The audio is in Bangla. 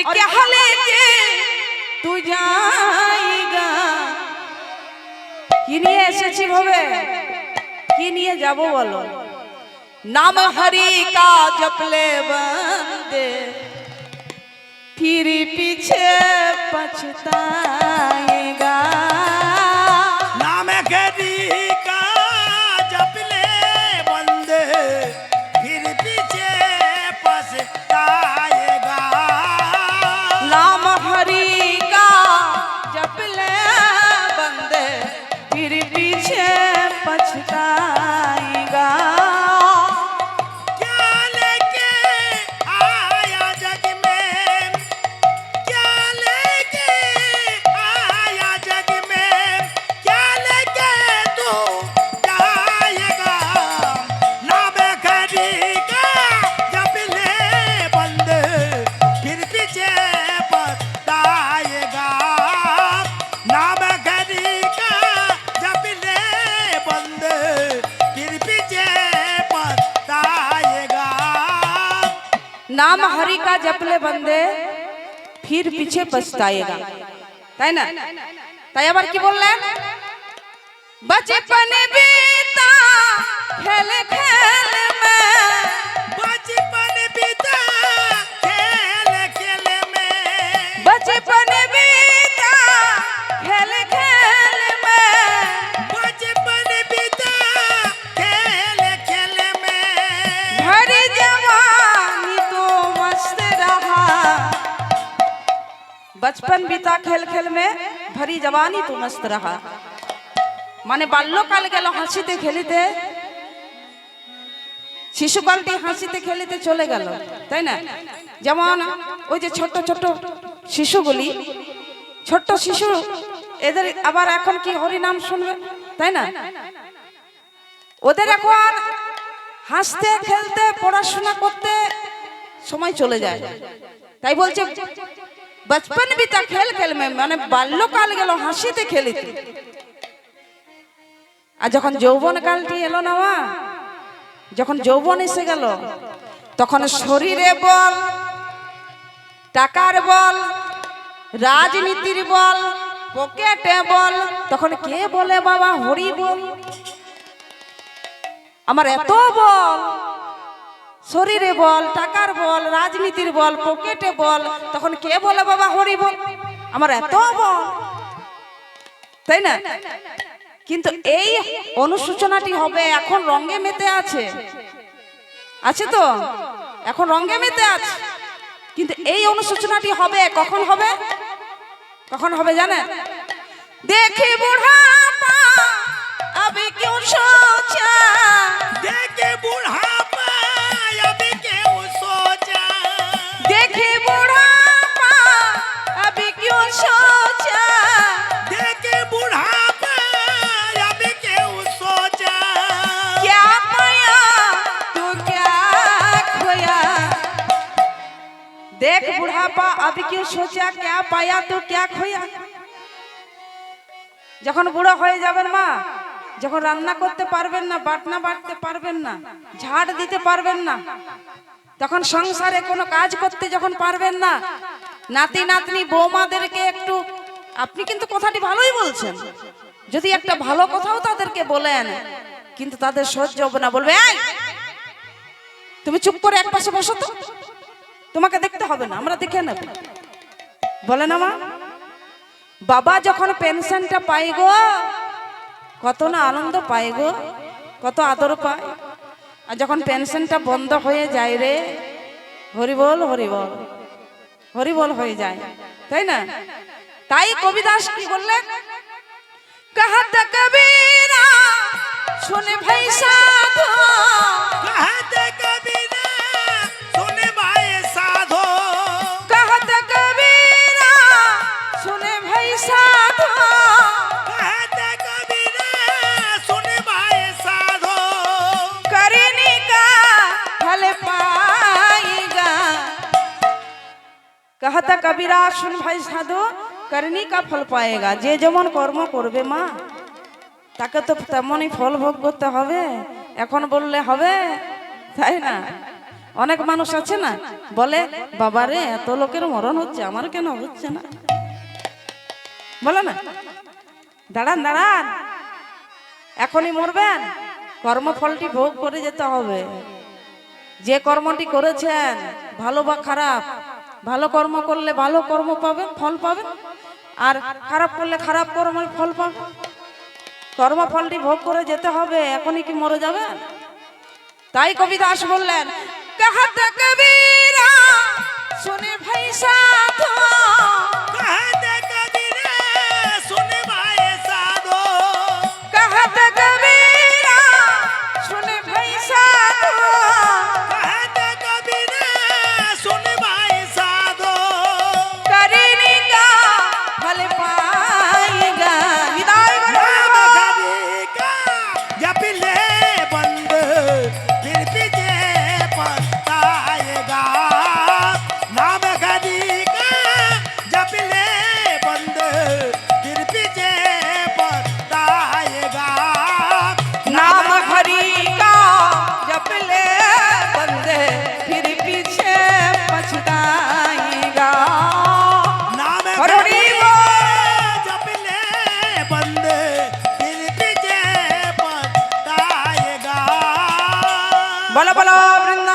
और क्या लेके तू जाएगा কি নিয়ে এসেছি ভাবে কি নিয়ে যাব বলো नाम हरि का जपले बंदे फिर पीछे पछताएगा नाम हरि का जपले बंदे फिर पीछे पछताएगा नाम हरि का जपले बंदे फिर पीछे पछताएगा नाम हरि का जपले बंदे फिर पीछे पछताएगा তাই না তাই আবার কি বললেন बचपन बीता खेल खेल में बचपन बीता खेल खेल में बचपन बीता खेल खेल में बचपन बीता खेल खेल में भरी जवानी तो मस्त रहा बचपन बीता खेल खेल में भरी जवानी तो मस्त रहा মানে বাল্যকাল গেল হাসিতে খেলিতে শিশুকালটি হাসিতে খেলিতে চলে গেল তাই না যেমন ওই যে ছোট ছোট শিশুগুলি ছোট শিশু এদের আবার এখন কি হরি নাম শুনবে তাই না ওদের এখন হাসতে খেলতে পড়াশোনা করতে সময় চলে যায় তাই বলছে बचपन बीता खेल खेल में মানে বাল্যকাল গেল হাসিতে খেলিতে আর যখন যৌবন কালটি এলো না মা যখন যৌবন এসে গেল তখন শরীরে বল টাকার বল রাজনীতির বল পকেটে বল তখন কে বলে বাবা হরি বল আমার এত বল শরীরে বল টাকার বল রাজনীতির বল পকেটে বল তখন কে বলে বাবা হরি বল আমার এত বল তাই না কিন্তু এই অনুশোচনাটি হবে এখন রঙে মেতে আছে আছে তো এখন রঙে মেতে আছে কিন্তু এই অনুশোচনাটি হবে কখন হবে জানেন দেখে বুড়াপা अभी क्यों सोचा देखे बुढ़ापा अभी क्यों सोचा देखे बुढ़ापा अभी क्यों सोचा देखे बुढ़ापा अभी क्यों सोचा क्या पाया तू क्या खोया देख बुढ़ापा अभी क्यों सोचा क्या पाया तू क्या खोया যখন বুড়ো হয়ে যাবেন মা যখন রান্না করতে পারবেন না বাটনা বাটতে পারবেন না ঝাড় দিতে পারবেন না তখন সংসারে কোনো কাজ করতে যখন পারবেন না নাতি নাতনি বৌমাদেরকে একটু আপনি কিন্তু কথাটি ভালোই বলছেন যদি একটা ভালো কথাও তাদেরকে বলেন কিন্তু তাদের সহ্য হবে না বলবে এই তুমি চুপ করে এক পাশে বসো তো তোমাকে দেখতে হবে না আমরা দেখে নেব বলে না মা বাবা যখন পেনশনটা পাই গো কত না আনন্দ পাই গো কত আদর পায় আর যখন পেনশনটা বন্ধ হয়ে যায় রে হরিবল হরিবল হরিবল হয়ে যায় তাই না তাই কবিদাস কি বললেন कहत कबीरा सुन भाई साधो कहत कबीरा सुन भाई साधो कहत कबीरा सुन भाई साधो कहत कबीरा सुन भाई साधो करने का फल पाएगा कहत कबीरा सुन भाई साधो करनी का फल पाएगा যে যেমন কর্ম করবে মা তাকে তো তেমনই ফল ভোগ করতে হবে এখন বললে হবে তাই না অনেক মানুষ আছে না বলে বাবারে এত লোকের মরণ হচ্ছে আমার কেন হচ্ছে না, বলো না। দাঁড়ান দাঁড়ান, এখনই মরবেন, কর্মফলটি ভোগ করে যেতে হবে। যে কর্মটি করেছেন ভালো বা খারাপ, ভালো কর্ম করলে ভালো কর্ম পাবেন, ফল পাবেন, আর খারাপ করলে খারাপ কর্মের ফল পাবেন। কর্মফলটি ভোগ করে যেতে হবে, এখনই কি মরে যাবেন? তাই কবি দাস বললেন कहत कबीरा सुने भाई साधो, कहते कबीरा सुने भाई साधो, कहत कबीरा सुने भाई साधो, कहते कबीरा सुने भाई साधो, करने का फल पाएगा। विदाई नाम करो। कभी का जप ले बंद फिर पीछे पछताएगा, नाम कभी का जप ले बंद फिर पीछे पछताएगा, नाम हरि का जप ले बंदे फिर पीछे पछताएगा। नाम हरि कभी बोल। जप ले बंद फिर पीछे पछताएगा। बोलो बोलो वृंदावन